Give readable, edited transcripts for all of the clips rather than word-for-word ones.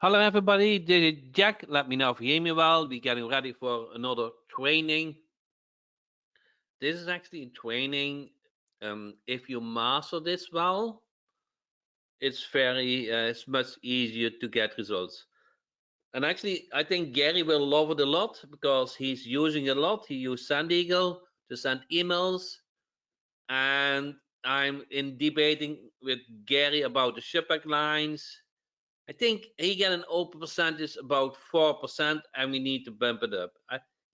Hello, everybody. This is Jack. Let me know if you hear me well. We're getting ready for another training. This is actually a training. If you master this well, it's much easier to get results. And actually, I think Gary will love it a lot because he's using it a lot. He used Sand Eagle to send emails, and I'm in debating with Gary about the shipback lines. I think he get an open percentage about 4%, and we need to bump it up.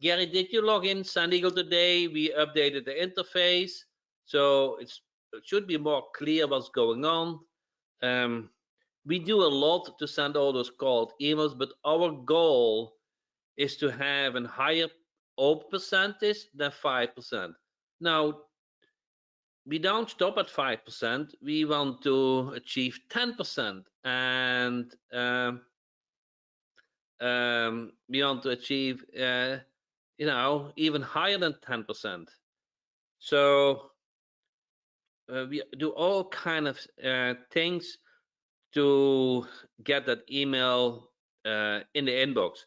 Gary, did you log in San Eagle today? We updated the interface, so it should be more clear what's going on. Um, we do a lot to send all those cold emails, but our goal is to have a higher open percentage than 5%. Now, we don't stop at 5%. We want to achieve 10%. And we want to achieve, even higher than 10%. So we do all kind of things to get that email in the inbox.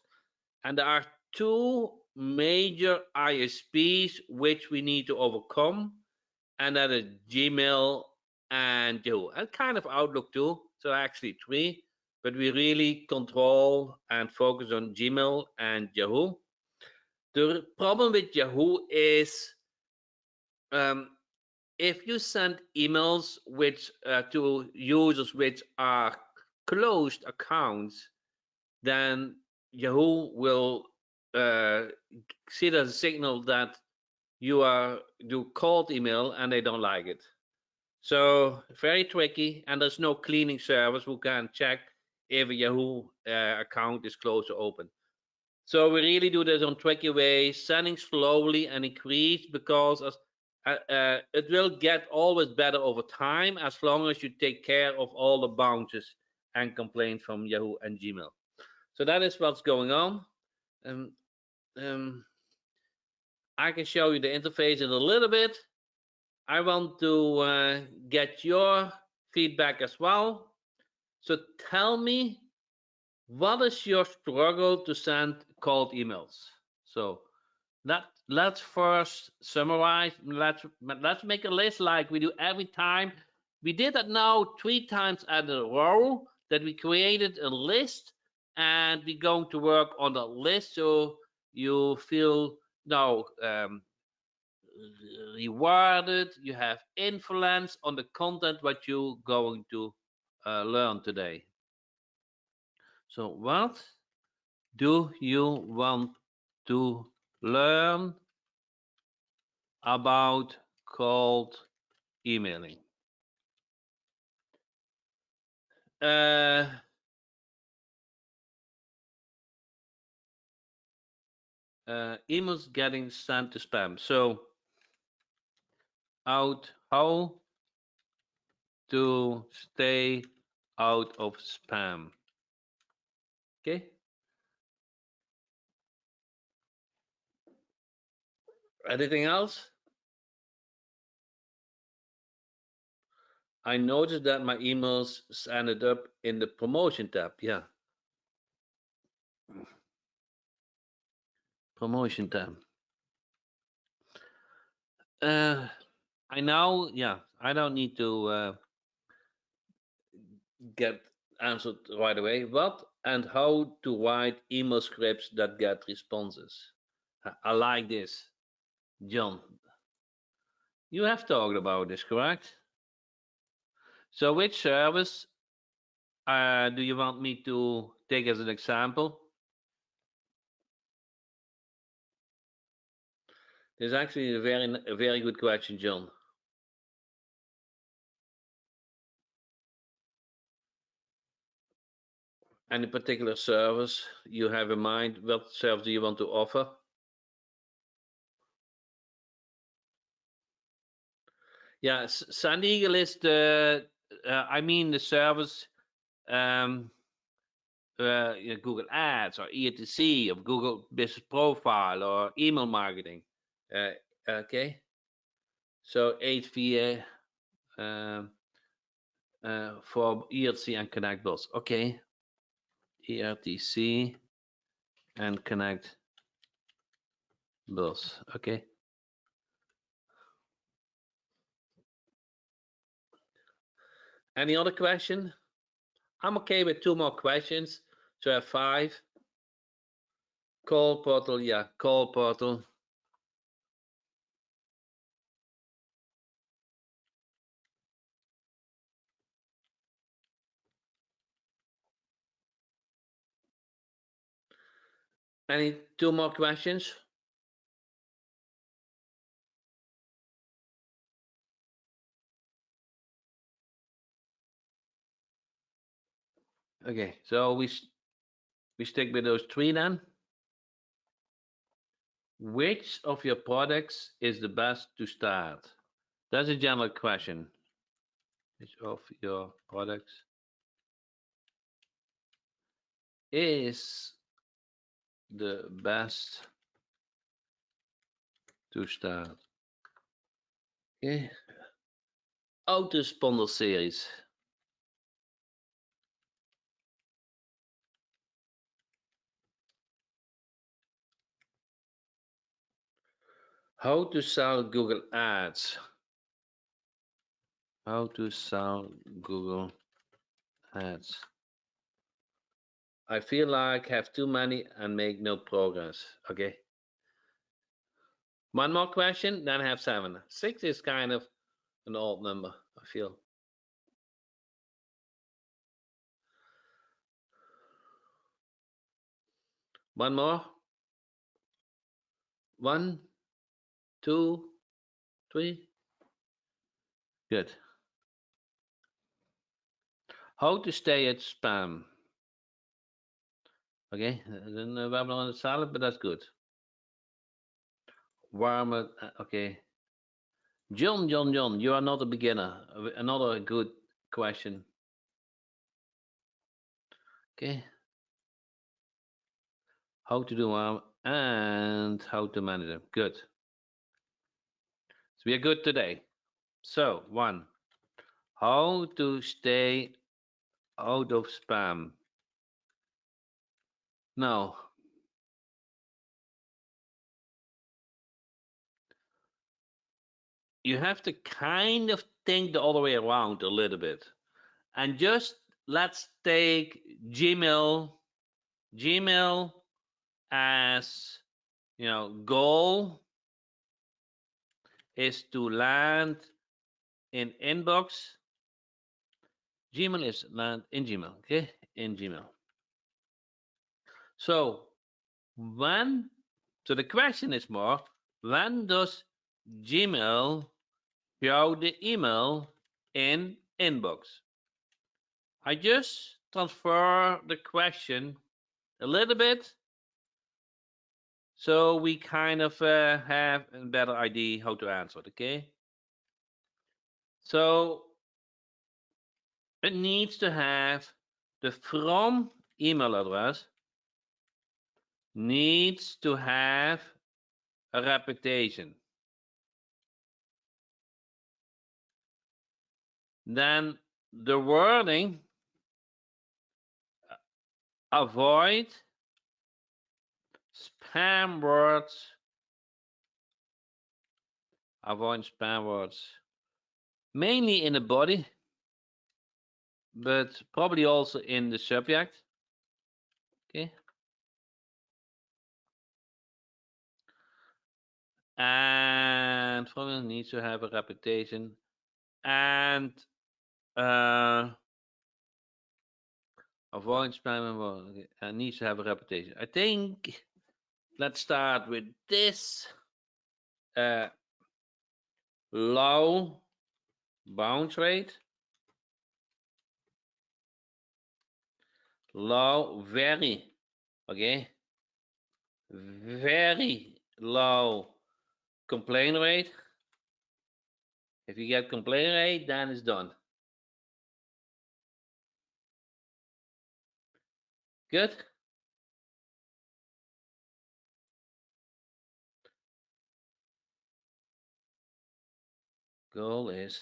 And there are two major ISPs which we need to overcome, and that is Gmail and Yahoo, and kind of Outlook too. So actually three, but we really control and focus on Gmail and Yahoo. The problem with Yahoo is um, if you send emails which to users which are closed accounts, then Yahoo will uh, see it as a signal that you are do cold email and they don't like it. So very tricky, and there's no cleaning service who can check if a Yahoo account is closed or open. So we really do this on tricky ways, sending slowly and increase because it will get always better over time as long as you take care of all the bounces and complaints from Yahoo and Gmail. So that is what's going on. Um, um, I can show you the interface in a little bit. I want to get your feedback as well. So tell me, what is your struggle to send cold emails? So let's first summarize. Let's make a list like we do every time. We did that now 3 times at a row. That we created a list, and we're going to work on the list so you feel now rewarded. You have influence on the content what you're going to learn today. So what do you want to learn about cold emailing? Uh, emails getting sent to spam. So how to stay out of spam. Okay. Anything else? I noticed that my emails ended up in the promotion tab. Yeah, promotion tab. Uh, I now, yeah, I don't need to get answered right away. What and how to write email scripts that get responses. I like this. John, you have talked about this, correct? So which service do you want me to take as an example? This is actually a very good question, John. Any particular service you have in mind? What service do you want to offer? Yeah, San Eagle is I mean the service, um, Google Ads or ETC or Google Business Profile or email marketing. Uh, okay, so 8 um, for ETC and Connect Bots. Okay, ERTC and connect bus. Okay. Any other question? I'm okay with 2 more questions. So I have 5. Call portal, yeah, call portal. Any 2 more questions? Okay, so we stick with those 3 then. Which of your products is the best to start? That's a general question. Which of your products is the best to start? Okay. Autosponder series. How to sell Google Ads. How to sell Google Ads. I feel like I have too many and make no progress. Okay. 1 more question, then I have 7. 6 is kind of an odd number, I feel. One more. 1, 2, 3. Good. How to stay at spam. Okay, then we hebben nog een salad, but that's good. Warmup, okay. John, you are not a beginner. Another good question. Okay. How to do warm and how to manage them. Good. So we are good today. So 1. How to stay out of spam. Now, you have to kind of think the other way around a little bit. And just let's take Gmail as, goal is to land in inbox. Gmail is land in Gmail, okay? In Gmail. So the question is more, when does Gmail show the email in inbox? I just transfer the question a little bit so we kind of have a better idea how to answer it, okay? So it needs to have the from email address needs to have a reputation. Then the wording, avoid spam words. Avoid spam words. Mainly in the body, but probably also in the subject. Okay. And probably needs to have a reputation. And avoid spam and needs to have a reputation. I think let's start with this low bounce rate. Low, very, okay, very low complaint rate. If you get complaint rate, then it's done. Good. Goal is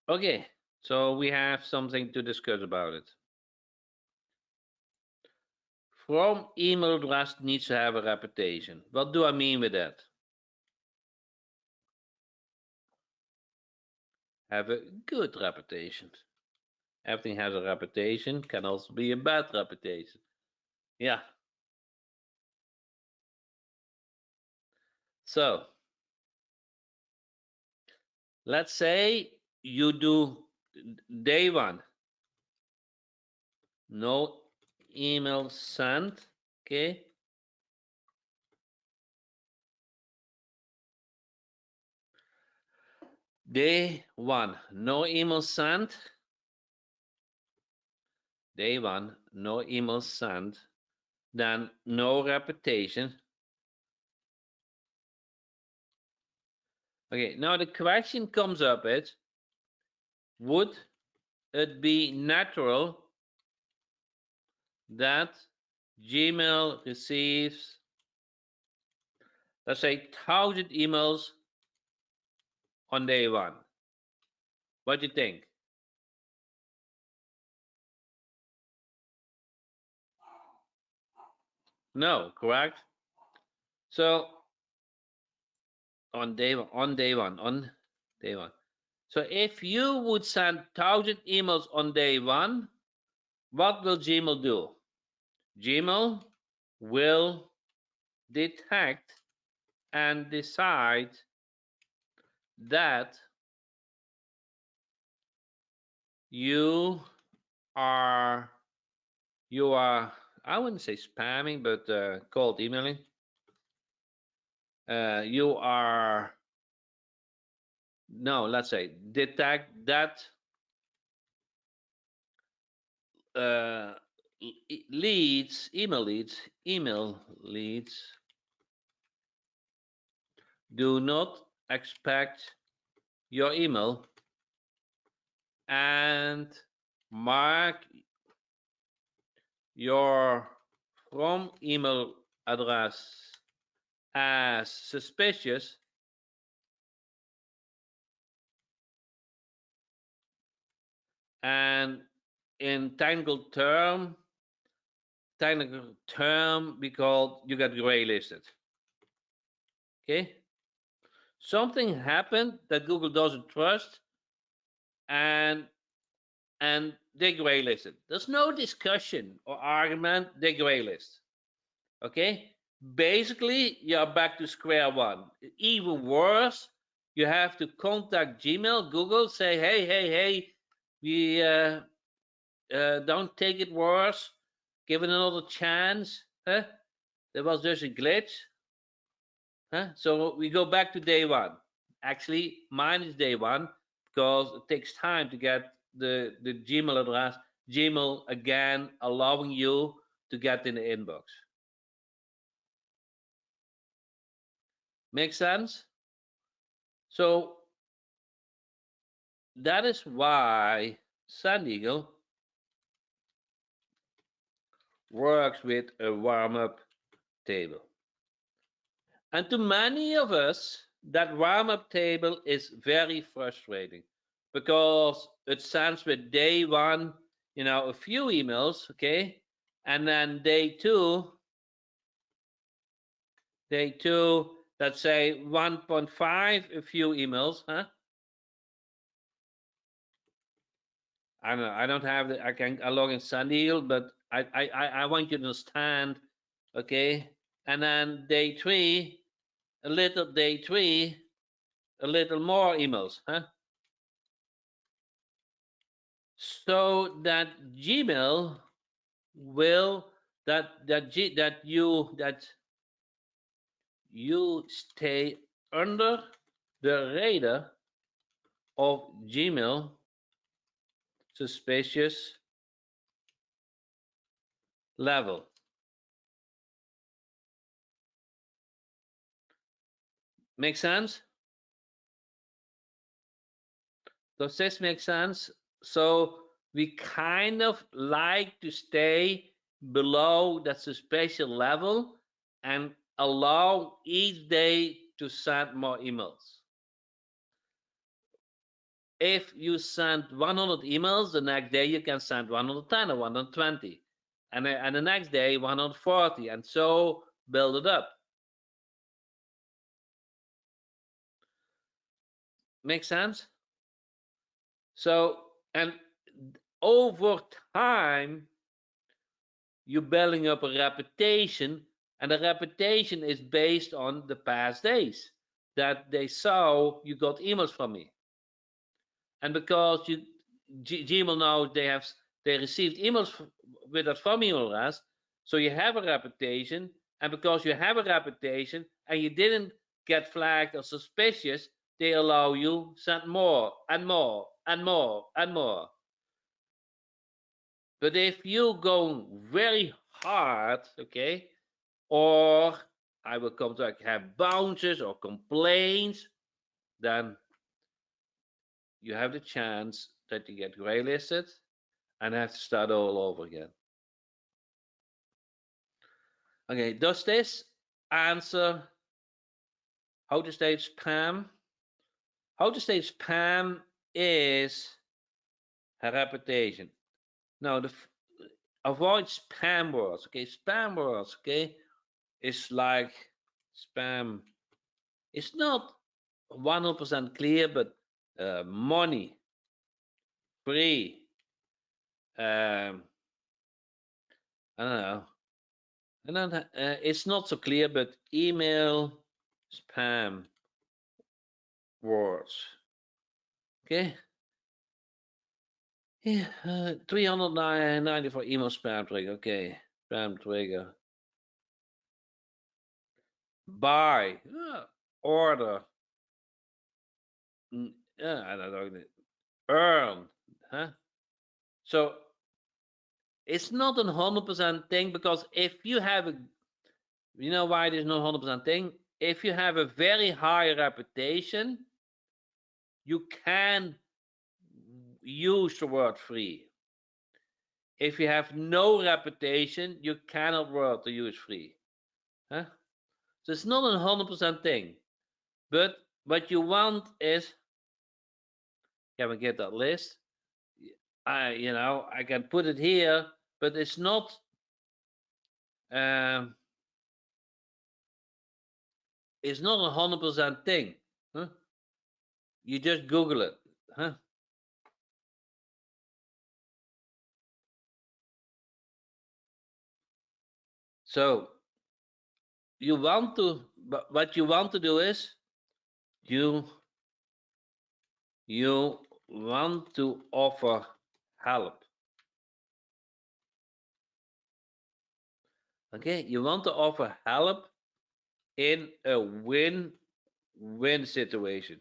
okay. So we have something to discuss about it. From email address needs to have a reputation. What do I mean with that? Have a good reputation. Everything has a reputation, can also be a bad reputation. Yeah. So let's say you do day one, no email sent. Okay. Day one, no email sent. Day one, no email sent. Then no reputation. Okay, now the question comes up is, would it be natural that Gmail receives, let's say, 1,000 emails on day one? What do you think? No, correct? So on day one, So if you would send 1,000 emails on day one, what will Gmail do? Gmail will detect and decide that you are I wouldn't say spamming, but cold emailing. You are no, let's say detect that uh, email leads do not expect your email and mark your from email address as suspicious and in technical term because you got gray listed. Okay, something happened that Google doesn't trust, and they gray listed. There's no discussion or argument. They gray list. Okay, basically you're back to square one. Even worse, you have to contact Gmail, Google, say, hey, we don't take it worse. Give it another chance. Huh? There was just a glitch. Huh? So we go back to day one. Actually, mine is day one because it takes time to get the Gmail address. Gmail again allowing you to get in the inbox. Make sense? So that is why Sun Eagle works with a warm-up table. And to many of us, that warm-up table is very frustrating because it starts with day one, a few emails, okay? And then day two, let's say 1.5, a few emails, huh? I don't know. I don't have the. I log in Sundeal, but I want you to understand, okay? And then day three, a little more emails, huh? So that Gmail will that you stay under the radar of Gmail suspicious level. Make sense? Does this make sense? So we kind of like to stay below that suspicious level and allow each day to send more emails. if you send 100 emails, the next day you can send 110 or 120, and the next day 140, and so build it up. Make sense? So, and over time, you're building up a reputation, and the reputation is based on the past days that they saw you got emails from me. And because Gmail now they received emails with that from email address, so you have a reputation, and because you have a reputation and you didn't get flagged or suspicious, they allow you send more and more and more and more. But if you go very hard, okay, or I will come to have bounces or complaints, then you have the chance that you get graylisted and have to start all over again. Okay, does this answer how to stage spam? How to stage spam is a reputation. Now, avoid spam words. Okay, spam words. Okay, is like spam. It's not 100% clear, but money, free. I don't know. And then it's not so clear, but email spam words. Okay. Yeah, 390 for email spam trigger. Okay, spam trigger. Buy, order. Yeah, I don't know. Earn, huh? So it's not a 100% thing, because if you have a, you know why it is not 100% thing? If you have a very high reputation, you can use the word free. If you have no reputation, you cannot word to use free. Huh? So it's not a 100% thing. But what you want is, can we get that list? I can put it here, but it's not. Um, it's not a 100% thing. Huh? You just Google it. Huh? So you want to, but what you want to do is you you want to offer help. Okay, you want to offer help in a win-win situation.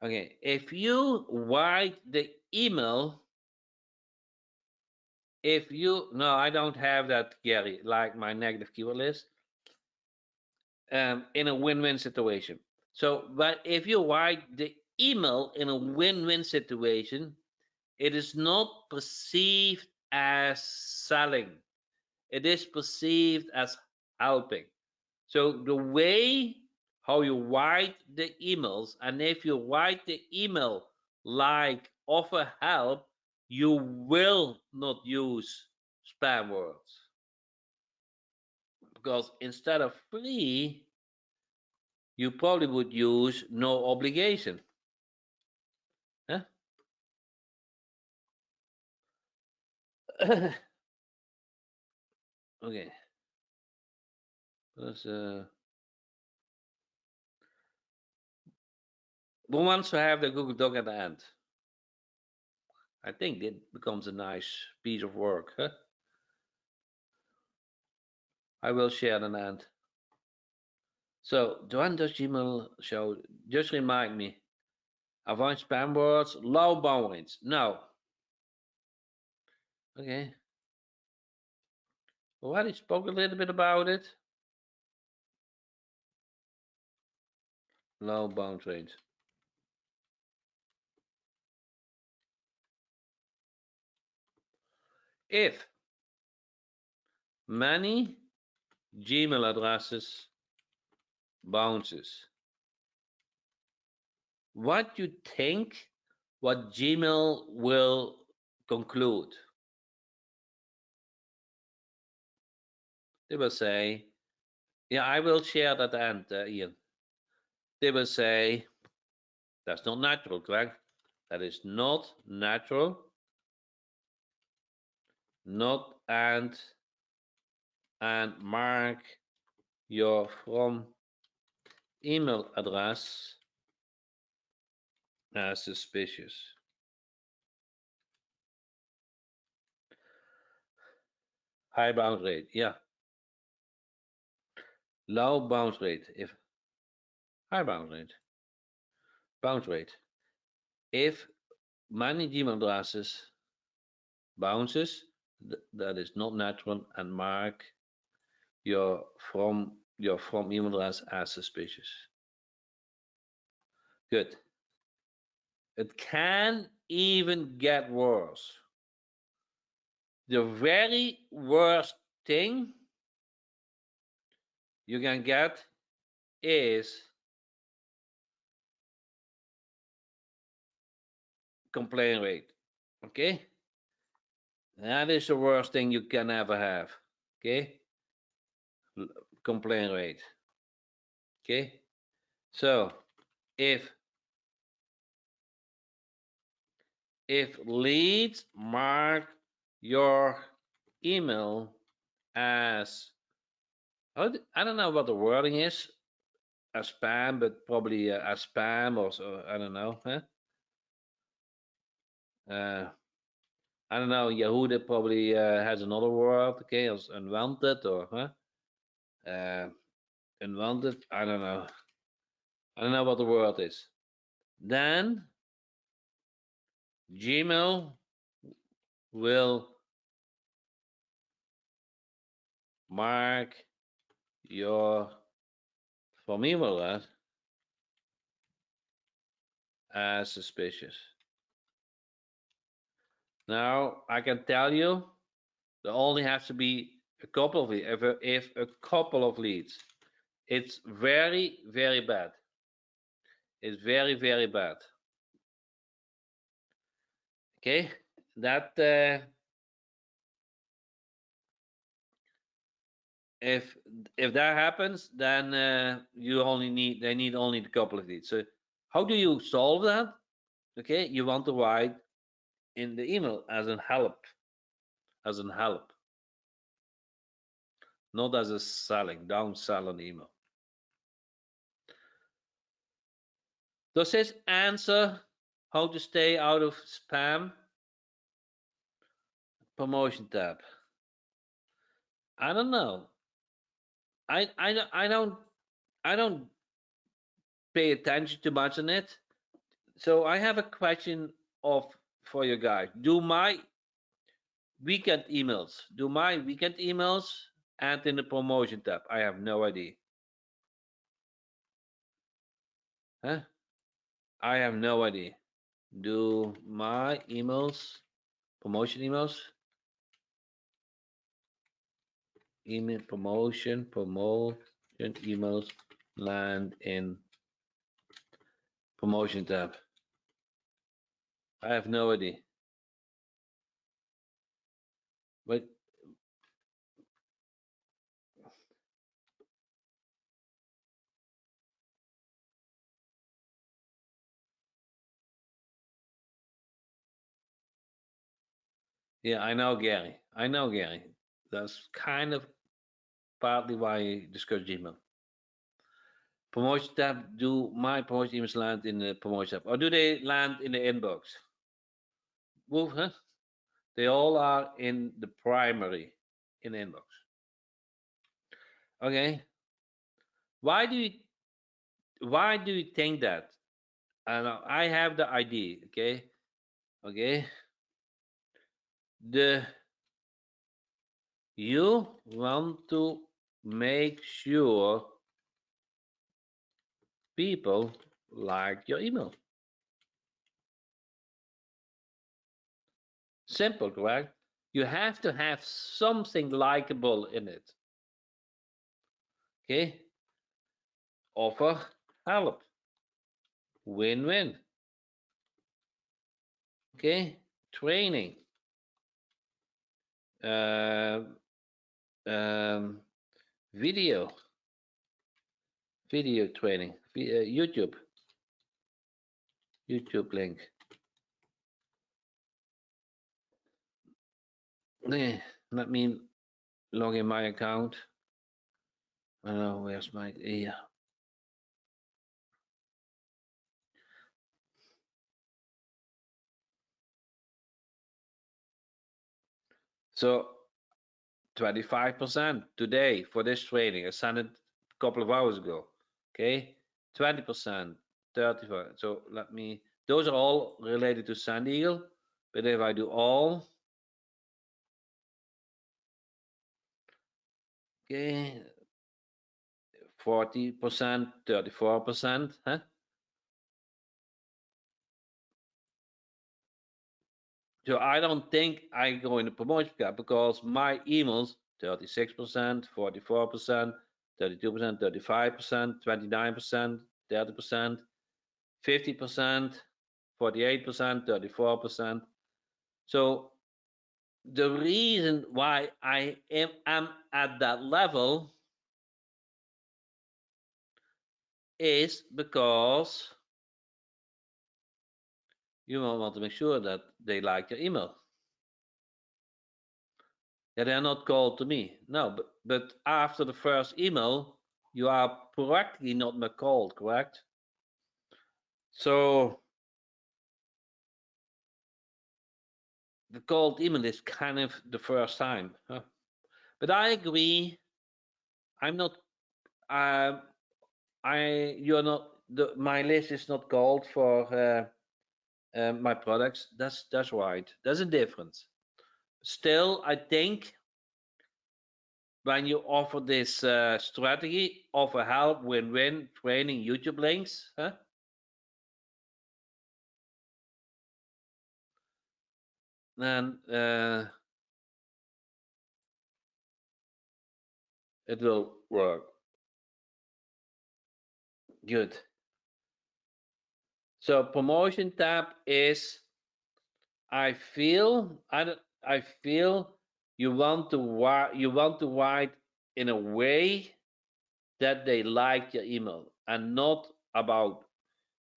Okay, if you write the email, if you, no, I don't have that, Gary, like my negative keyword list, in a win-win situation. So, but if you write the email in a win-win situation, it is not perceived as selling. It is perceived as helping. So the way how you write the emails, and if you write the email like offer help, you will not use spam words, because instead of free, you probably would use no obligation. Huh? Okay. Because, who wants to have the Google Doc at the end? I think it becomes a nice piece of work. Huh? I will share an end. So, when does Gmail show? Just remind me. Avoid spam words, low boundaries. No. Okay. We already spoke a little bit about it. Low bounce rates. If many Gmail addresses bounces, what you think what Gmail will conclude. They will say, yeah, I will share that end, Ian. They will say, that's not natural, correct? That is not natural, not and mark your from email address as suspicious. High bounce rate, yeah. Low bounce rate, if high bounce rate. If many Gmail addresses bounces, that is not natural, and mark your from email address as suspicious. Good. It can even get worse. The very worst thing you can get is complaint rate. Okay? That is the worst thing you can ever have. Okay? Complaint rate. Okay? So if leads mark your email as, I don't know what the wording is, a spam, but probably a spam or so, I don't know. Huh? I don't know. Yahoo probably has another word, okay, as unwanted or unwanted. I don't know. I don't know what the word is. Then Gmail will mark your from email address as suspicious. Now I can tell you there only has to be a couple of leads. If a couple of leads, it's very, very bad. It's very, very bad. Okay, that if that happens, then they need only a couple of leads. So how do you solve that? Okay, you want to write in the email as an help, not as a selling, down selling email. Does this answer how to stay out of spam? Promotion tab. I don't know. I don't pay attention too much on it. So I have a question of for you guys. Do my weekend emails and in the promotion tab? I have no idea. Huh? I have no idea. Do my emails, promotion emails, promotion emails land in promotion tab? I have no idea. But yeah, I know Gary. That's kind of partly why I discuss Gmail. Promotion tab, do my promotion emails land in the promotion tab? Or do they land in the inbox? Well, huh? They all are in the primary in the inbox. Okay. Why do you think that? I know I have the idea. Okay. Okay. The You want to make sure people like your email. Simple, correct? You have to have something likable in it. Okay? Offer help. win-win. Okay, training, uh, um, video training, YouTube link. Let me log in my account. Where's my here? So 25% today for this training. I sent it a couple of hours ago. Okay, 20%, 35. So let me. Those are all related to Sand Eagle. But if I do all, okay, 40%, 34%, huh? So I don't think I go in the promotion gap because my emails 36%, 44%, 32%, 35%, 29%, 30%, 50%, 48%, 34%. So the reason why I am at that level is because you want to make sure that they like your email. Yeah, they're not called to me. No, but after the first email, you are practically not more called, correct? So the cold email is kind of the first time. Huh? But I agree. I'm not. Uh, You're not. My list is not called for my products. That's right. There's a difference. Still, I think when you offer this strategy, offer help, win-win, training, YouTube links, huh? Then it will work. Good. So promotion tab is I feel you want to write in a way that they like your email and not about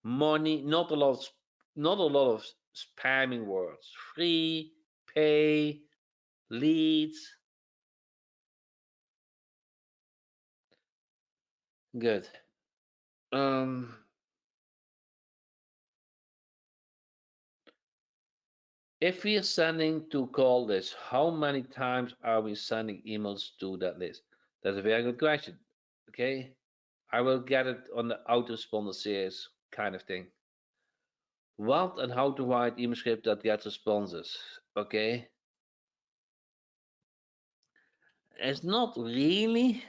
money, not a lot of spamming words. Free, pay, leads. Good. Um if we're sending to call list, how many times are we sending emails to that list? That's a very good question. Okay. I will get it on the autoresponder series kind of thing. What and how to write email script that gets responses. Okay. It's not really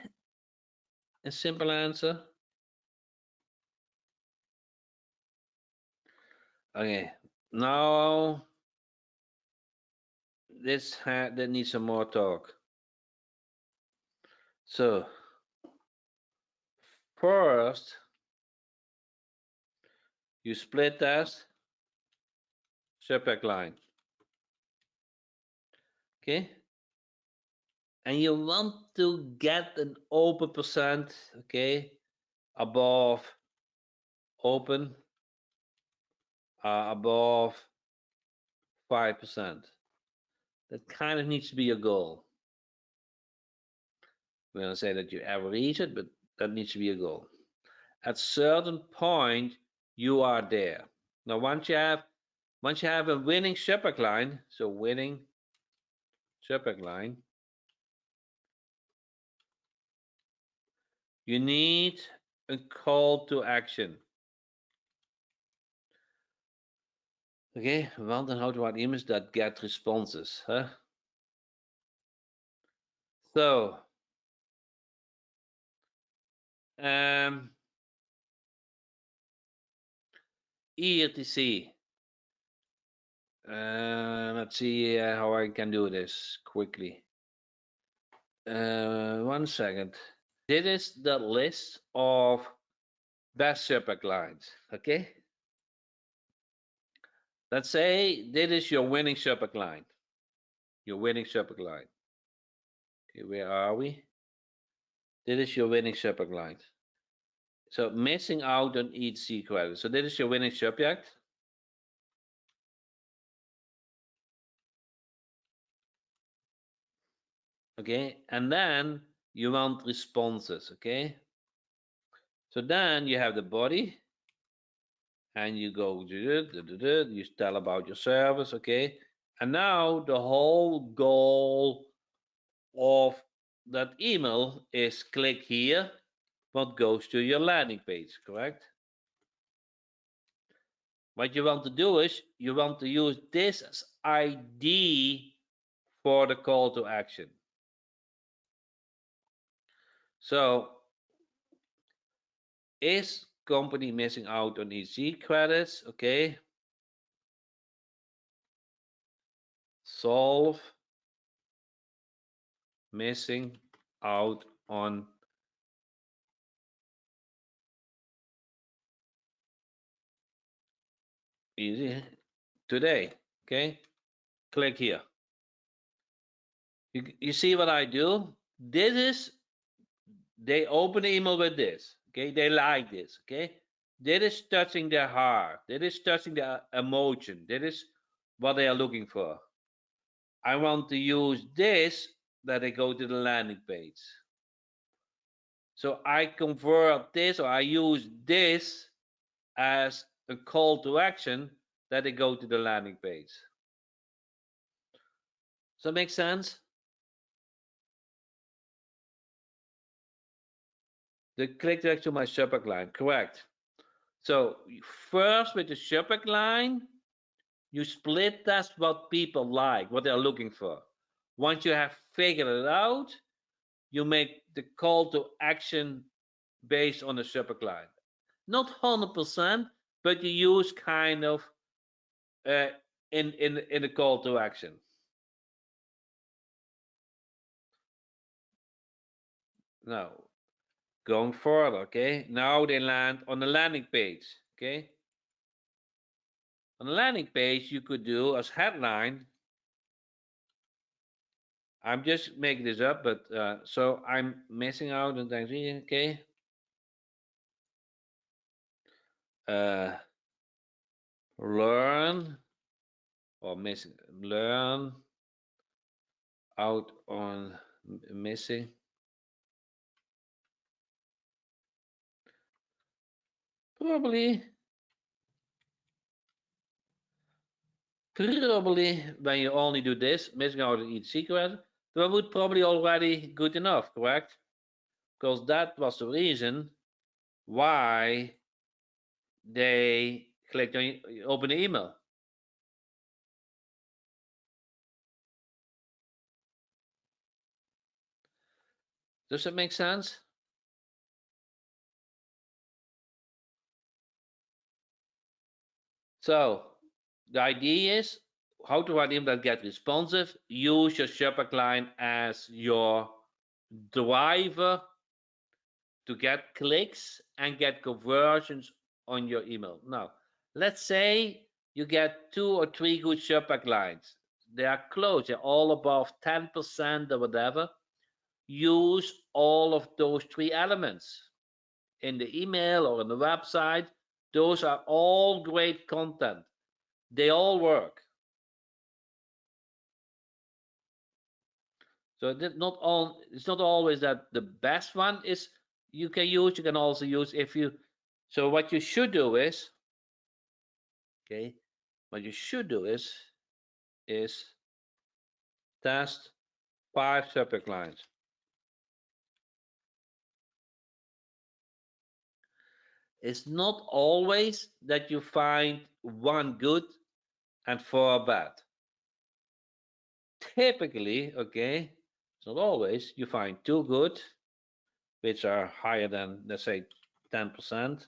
a simple answer. Okay. Now that needs some more talk. So first you split test subject line. Okay. And you want to get an open percent, okay, above open, above 5%. That kind of needs to be your goal. We're going to say that you ever reach it, but that needs to be a goal. At certain point, you are there. Now, once you have a winning subject line, so winning subject line, you need a call to action. Okay, want and how to write emails that get responses, huh? So, um, ERTC. Let's see how I can do this quickly. 1 second. This is the list of best subject lines. Okay. Let's say this is your winning subject line. Your winning subject line. Okay, where are we? This is your winning subject line. So missing out on each C credit. So this is your winning subject. Okay, and then you want responses. Okay, so then you have the body, and you go, you tell about your service. Okay, and now the whole goal of that email is click here, what goes to your landing page, correct? What you want to do is you want to use this as ID for the call to action. So is company missing out on EC credits? Okay. Solve missing out on easy today. Okay. Click here. You see what I do? This is, they open the email with this. Okay. They like this. Okay. That is touching their heart. That is touching their emotion. That is what they are looking for. I want to use this that they go to the landing page. So I convert this, or I use this as a call to action that they go to the landing page. Does that make sense? The click direct to my subject line, correct. So first with the subject line, you split test what people like, what they're looking for. Once you have figured it out, you make the call to action based on the subject line. Not 100%, but you use kind of in the call to action. Now, going further, okay? Now they land on the landing page, okay? On the landing page, you could do as headline. I'm just making this up, but so I'm missing out on things, okay? Learn or missing, learn out on missing. Probably when you only do this, missing out on each secret, that would probably already good enough, correct? Because that was the reason why they clicked on open the email. Does that make sense? So the idea is how to write email that get responsive. Use your subject line as your driver to get clicks and get conversions on your email. Now, let's say you get 2 or 3 good subject lines. They are close, they're all above 10% or whatever. Use all of those 3 elements in the email or on the website. Those are all great content. They all work. So it's not always that the best one is you can use. You can also use if you. So what you should do is, okay, what you should do is test 5 subject lines. It's not always that you find 1 good and 4 bad. Typically, okay, it's not always, you find 2 good, which are higher than, let's say, 10%,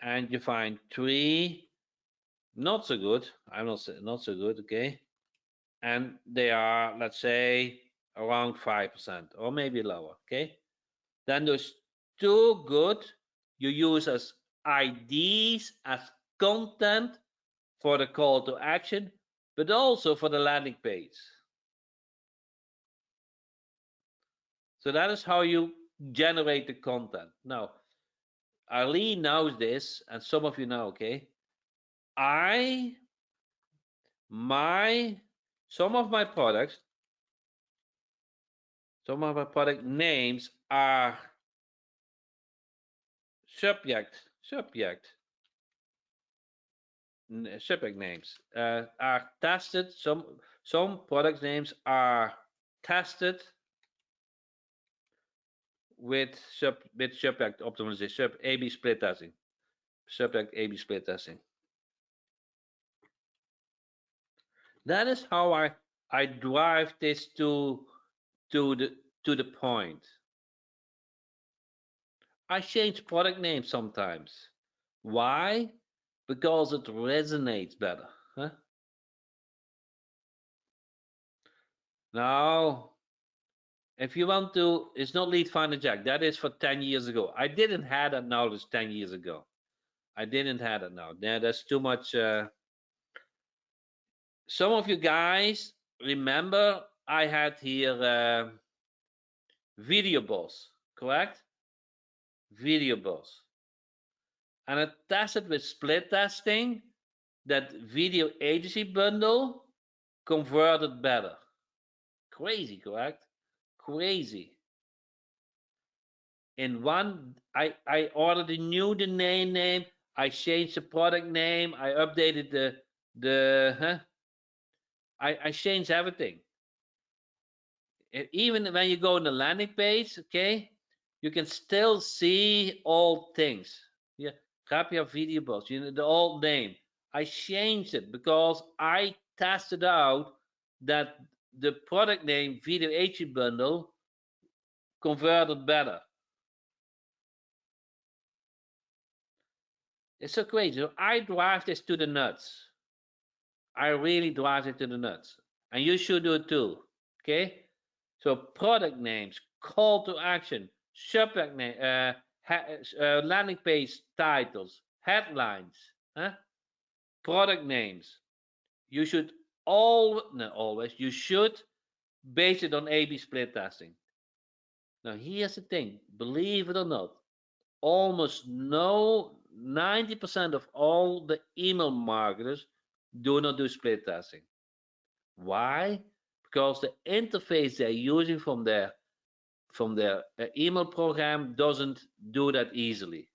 and you find 3 not so good. I'm not so good, okay, and they are, let's say, around 5% or maybe lower, okay. Then those 2 good you use as IDs, as content for the call to action, but also for the landing page. So that is how you generate the content. Now, Arlene knows this, and some of you know, okay? Some of my products, some of my product names are subject names are tested. Some product names are tested with subject optimization, A/B split testing, subject A/B split testing. That is how I drive this to the point. I change product names sometimes. Why? Because it resonates better. Huh? Now, if you want to, it's not lead finder jack. That is for 10 years ago. I didn't have that knowledge 10 years ago. I didn't have it now. Yeah, that's too much. Some of you guys remember I had here video boss, correct? Video boss. And I tested with split testing that video agency bundle converted better. Crazy, correct? Crazy. In one, I ordered a new domain name. I changed the product name. I updated I changed everything. Even when you go on the landing page, okay, you can still see all things. Yeah, Grapia video boss, the old name. I changed it because I tested out that the product name Video Agency Bundle converted better. It's so crazy. So I drive this to the nuts. I really drive it to the nuts. And you should do it too. Okay? So product names, call to action, subject name, landing page titles, headlines, huh? Product names. You should not always, you should base it on A/B split testing. Now here's the thing, believe it or not, almost 90% of all the email marketers do not do split testing. Why? Because the interface they're using from their email program doesn't do that easily.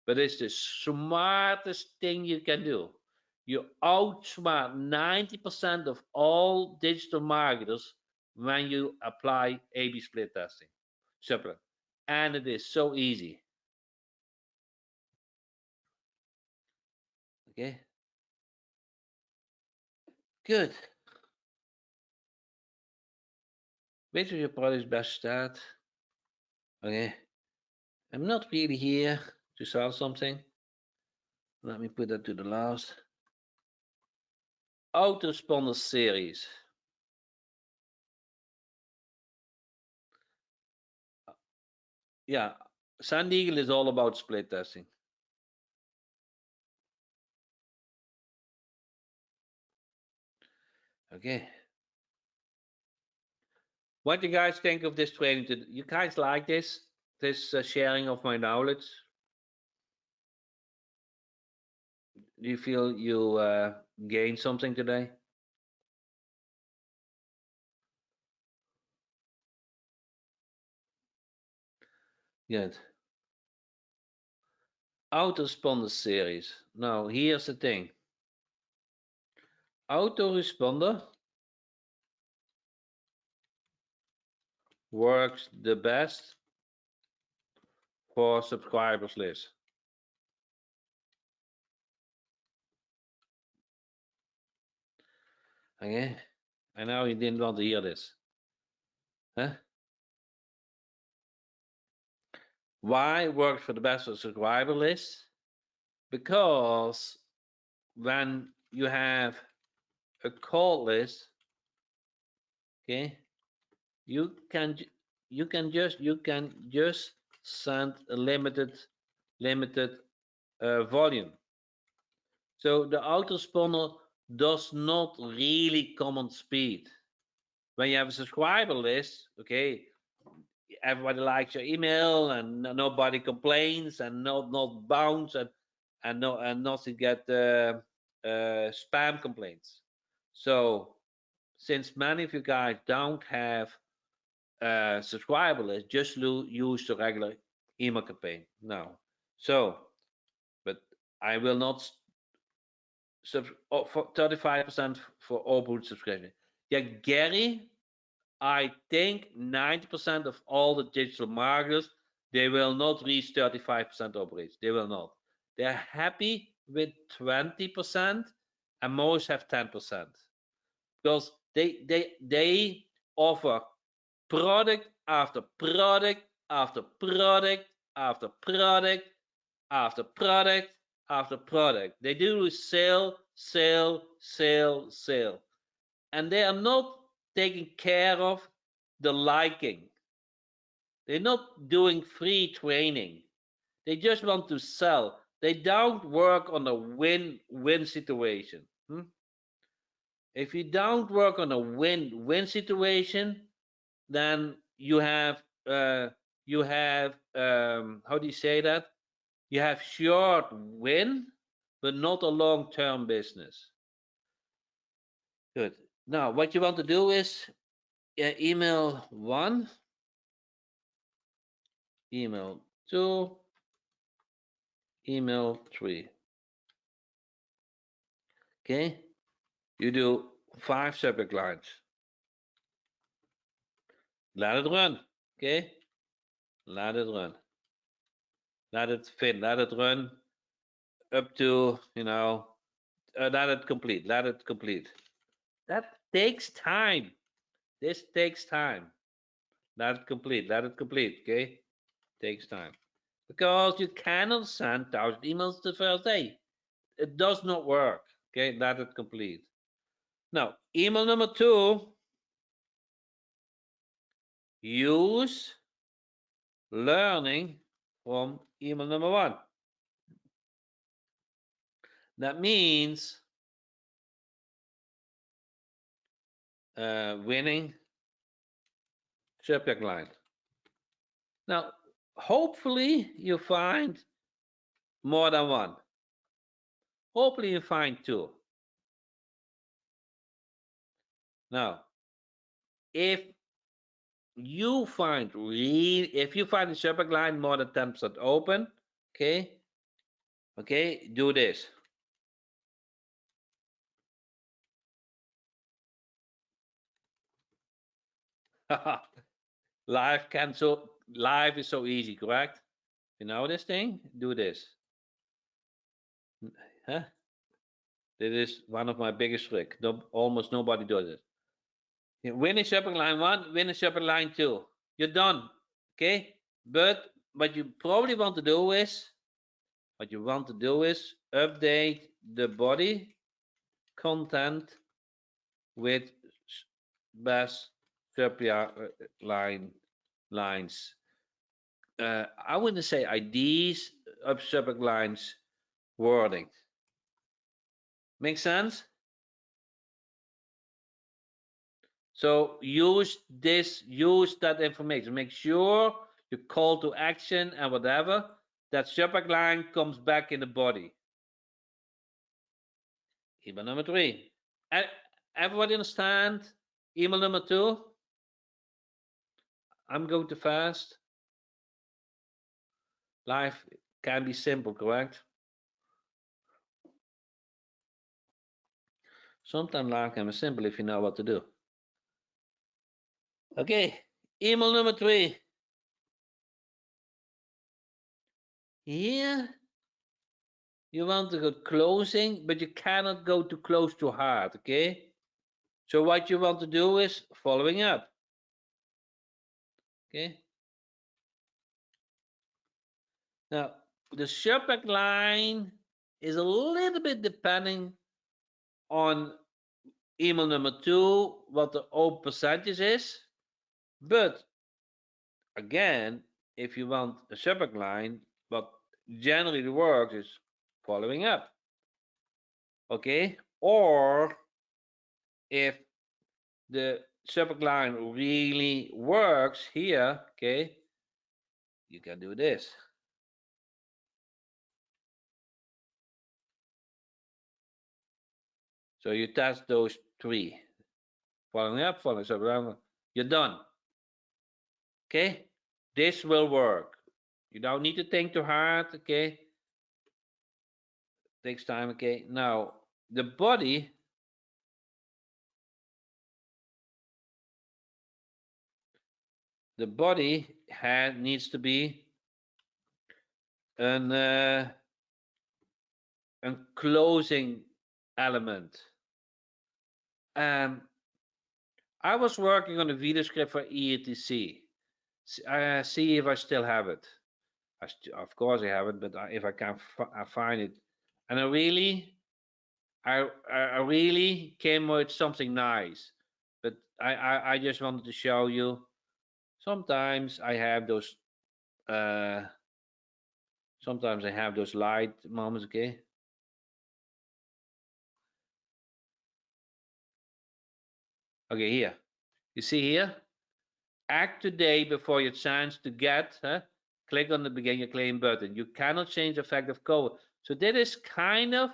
But it's the smartest thing you can do. You outsmart 90% of all digital marketers when you apply A/B split testing. Simple. And it is so easy. Okay. Good. Which of your products best start? Okay. I'm not really here to sell something. Let me put that to the last. Autoresponder series. Yeah, Sand Eagle is all about split testing. Okay. What do you guys think of this training? You guys like this sharing of my knowledge? Do you feel you gained something today? Good. Autoresponder series. Now, here's the thing. Autoresponder works the best for subscribers list. Okay, I know you didn't want to hear this. Huh? Why works for the best for subscriber list? Because when you have a call list, okay, you can just send a limited volume. So the autoresponder does not really come on speed. When you have a subscriber list, okay, everybody likes your email and nobody complains and not bounce and nothing get spam complaints. So since many of you guys don't have a subscriber list, just use the regular email campaign now. So, but I will not for 35% for all subscription. Yeah, Gary, I think 90% of all the digital marketers, they will not reach 35% operates. They will not. They're happy with 20% and most have 10% because they offer product after product after product after product after product after product. They do sale, sale, sale, sale. And they are not taking care of the liking. They're not doing free training. They just want to sell. They don't work on a win-win situation. If you don't work on a win-win situation, then you have how do you say that? You have short win, but not a long-term business. Good. Now, what you want to do is email 1, email 2, email 3. Okay? You do 5 subject lines. Let it run. Okay? Let it run. Let it fit. Let it run up to, let it complete. Let it complete. That takes time. This takes time. Let it complete. Let it complete. Okay? Takes time. Because you cannot send 1,000 emails the first day. It does not work. Okay? Let it complete. Now, email number 2, use learning from email number 1. That means winning subject line. Now, hopefully you find more than one. Hopefully you find 2. Now, if you find the subject line more than 10% open, okay, do this. Life is so easy, correct? You know this thing? Do this. Huh? This is one of my biggest tricks. Almost nobody does it. Win a subject line 1, win a subject line 2. You're done. Okay? But what you probably want to do is update the body content with best subject lines. I wouldn't say IDs of subject lines wording. Make sense? So use that information. Make sure your call to action and whatever, that subject line comes back in the body. Email number 3. Everybody understand email number 2? I'm going too fast. Life can be simple, correct? Sometimes life can be simple if you know what to do. Okay, email number 3. Here, you want to go closing, but you cannot go too close too hard, okay? So what you want to do is following up, okay? Now, the subject line is a little bit depending on email number 2, what the open percentage is. But again, if you want a subject line, what generally works is following up. okay? Or if the subject line really works here, okay, you can do this. So you test those three. Following up, following up, you're done. Okay? This will work. You don't need to think too hard, okay? Takes time, okay? Now, the body, needs to be an closing element. Um, I was working on a video script for EATC. See if I still have it. Of course I have it, but if I can find it, and I really came with something nice, but I just wanted to show you. Sometimes I have those. Uh, Sometimes I have those light moments. Okay. Okay. Here. You see here. Act today before your chance to get. Huh? Click on the begin your claim button. You cannot change the fact of code. So that is kind of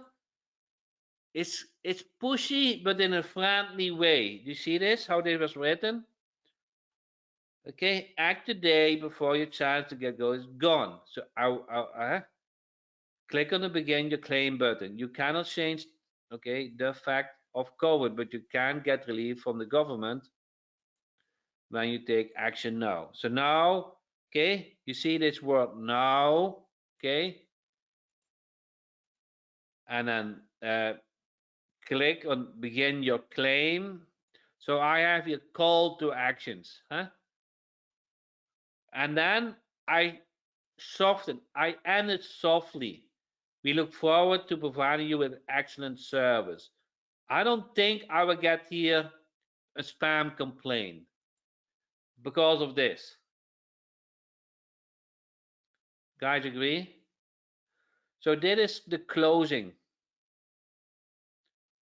it's pushy, but in a friendly way. Do you see this? How this was written? Okay, act today before your chance to get go is gone. So click on the begin your claim button. You cannot change, okay, the fact of COVID, but you can get relief from the government when you take action now. So now, okay, you see this word now, okay, and then click on begin your claim. So I have your call to actions, huh? And then I I end it softly. We look forward to providing you with excellent service. I don't think I will get here a spam complaint because of this. Guys agree? So that is the closing.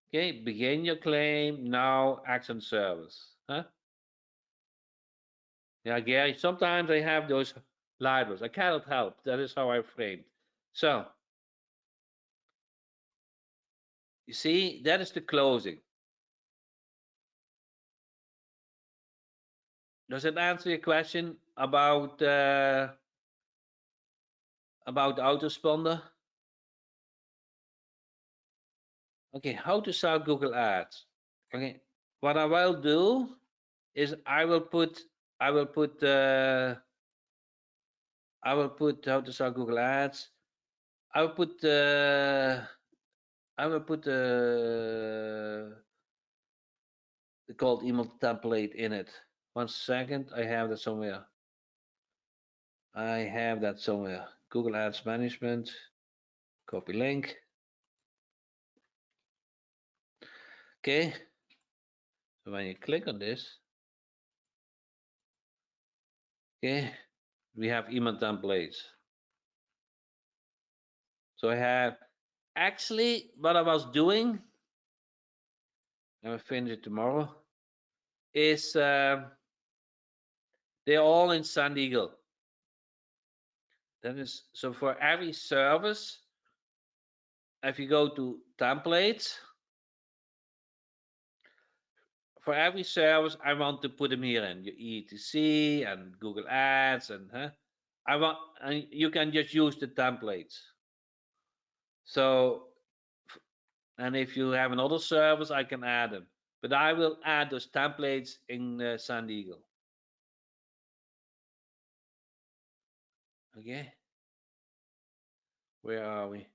Okay, begin your claim now, excellent service. Huh? Yeah, Gary, sometimes I have those libels. I cannot help. That is how I framed. So, you see, that is the closing. Does it answer your question about autoresponder? Okay, how to start Google Ads? Okay, what I will do is I will put how to start Google Ads. I will put I will put the cold email template in it. 1 second, I have that somewhere. Google Ads Management, copy link. Okay, so when you click on this, okay, we have email templates. So I have actually what I was doing, I will finish it tomorrow, is they're all in Sun Eagle. That is so for every service, if you go to templates, for every service, I want to put them here in your ETC and Google Ads and and you can just use the templates. So, and if you have another service, I can add them. But I will add those templates in San Diego. Okay, where are we?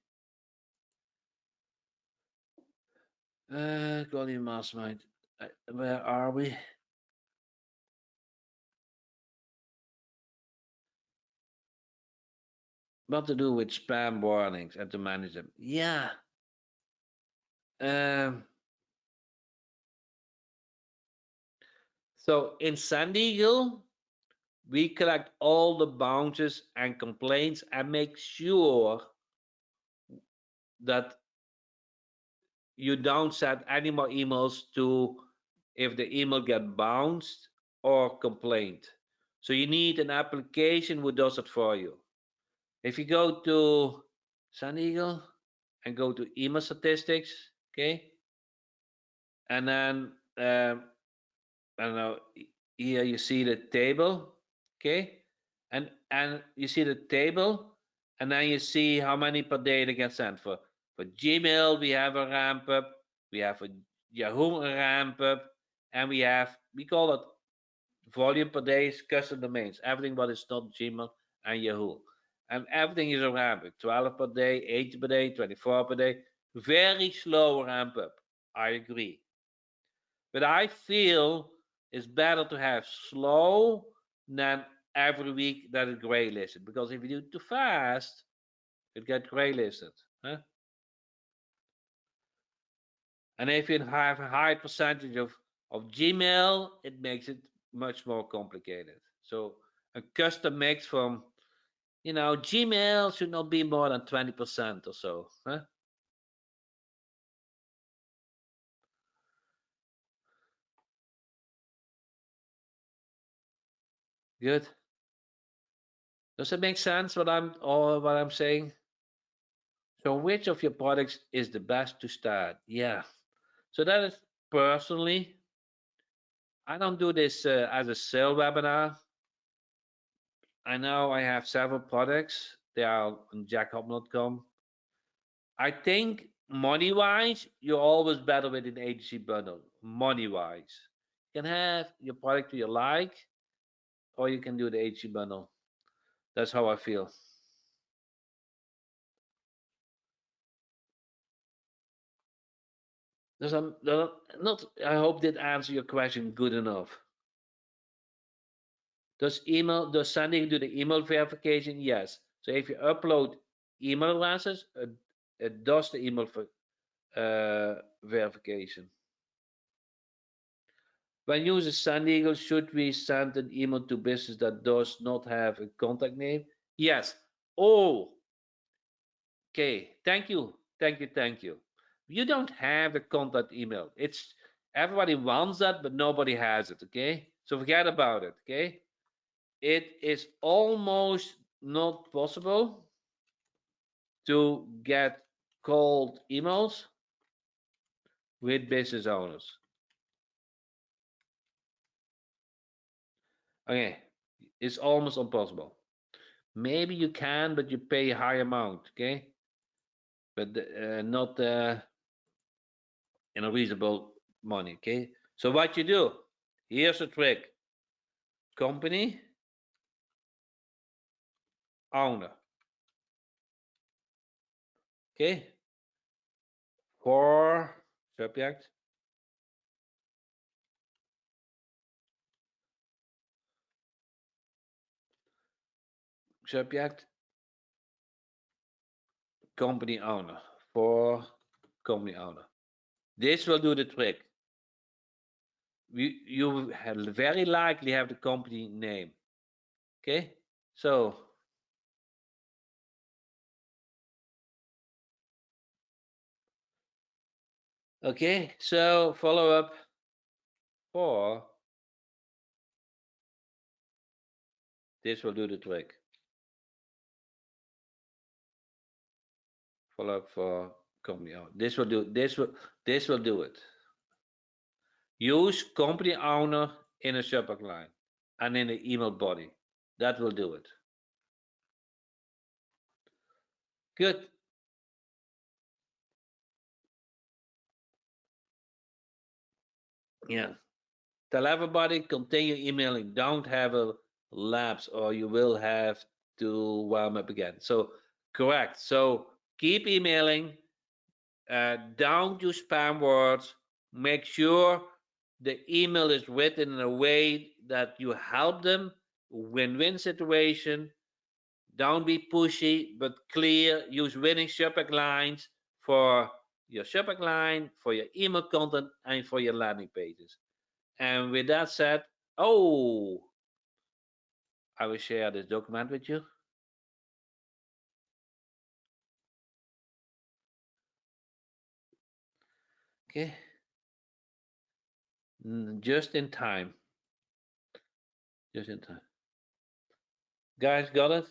Quality Mastermind. Where are we? What to do with spam warnings and to manage them? Yeah. Um, so in San Diego, we collect all the bounces and complaints and make sure that you don't send any more emails to if the email get bounced or complained. So you need an application who does it for you. If you go to Sun Eagle and go to email statistics, okay, and then I don't know, here you see the table, okay, and you see the table, and then you see how many per day they get sent for Gmail. We have a ramp up, we have a Yahoo a ramp up, and we call it volume per day is custom domains, everything what is not Gmail and Yahoo, and everything is a ramp up, 12 per day, 8 per day, 24 per day, very slow ramp up. I agree. But I feel it's better to have slow than every week that it's gray listed. Because if you do it too fast, it gets gray listed. Huh? And if you have a high percentage of Gmail, it makes it much more complicated. So a custom mix from, Gmail should not be more than 20% or so. Huh? Good. Does it make sense what I'm saying? So which of your products is the best to start? Yeah. So that is personally, I don't do this as a sale webinar. I know I have several products. They are on jackhopman.com. I think money wise, you're always better with an agency bundle. Money wise, you can have your product you like, or you can do the agency bundle. That's how I feel. Not. I hope that answer your question good enough. Does sending do the email verification? Yes. So if you upload email addresses, it does the email verification. When users send email, should we send an email to business that does not have a contact name? Yes. Oh, okay. Thank you. Thank you. Thank you. You don't have a contact email. It's everybody wants that, but nobody has it. Okay. So forget about it. Okay. It is almost not possible to get cold emails with business owners. Okay, it's almost impossible. Maybe you can, but you pay a high amount. Okay, but not in a reasonable money. Okay, so what you do? Here's a trick: company owner. Okay, for subject, subject, company owner. For company owner. This will do the trick. You very likely have the company name. Okay, so follow up for this will do the trick. Follow up for company owner. This will do it. Use company owner in a subject line and in the email body. That will do it. Good. Yeah. Tell everybody continue emailing. Don't have a lapse or you will have to warm up again. So correct. So keep emailing. Don't use spam words. Make sure the email is written in a way that you help them. Win-win situation. Don't be pushy, but clear. Use winning subject lines for your subject line, for your email content, and for your landing pages. And with that said, oh, I will share this document with you. Okay, just in time. Just in time. Guys, got it?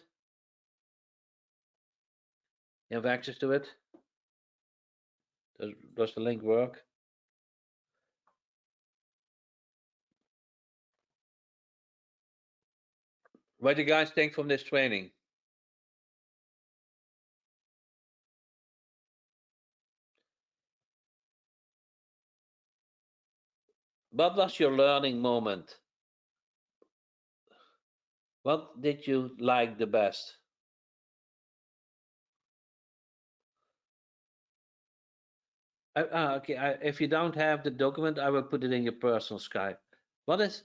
You have access to it? Does the link work? What do you guys think from this training? What was your learning moment? What did you like the best? Okay, if you don't have the document, I will put it in your personal Skype. What is?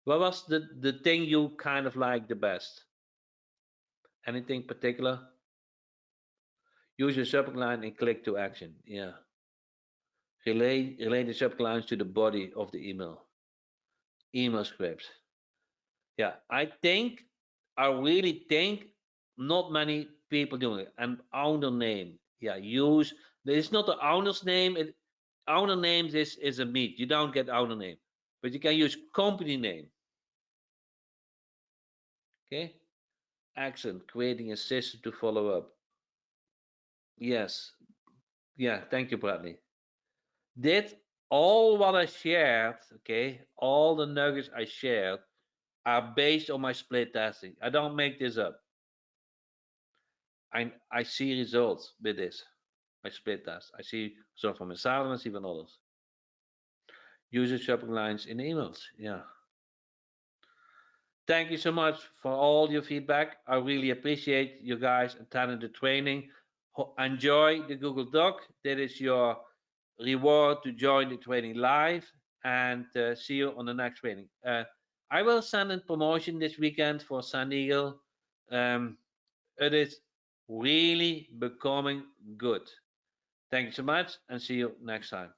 What was the thing you kind of like the best? Anything particular? Use your subject line and click to action. Yeah. Relay the subject lines to the body of the email. Email script. Yeah, I really think not many people doing it. And owner name. Yeah, use. It's not the owner's name. Owner names is a myth. You don't get owner name, but you can use company name. Okay. Action. Creating a system to follow up. Yes. Yeah. Thank you, Bradley. Did all what I shared, okay, all the nuggets I shared are based on my split testing. I don't make this up. I see results with this. I split test. I see some from myself and I see from others. User shopping lines in emails. Yeah. Thank you so much for all your feedback. I really appreciate you guys attending the training. Enjoy the Google Doc. That is your reward to join the training live, and see you on the next training. I will send a promotion this weekend for San Diego. Um, it is really becoming good. Thank you so much and see you next time.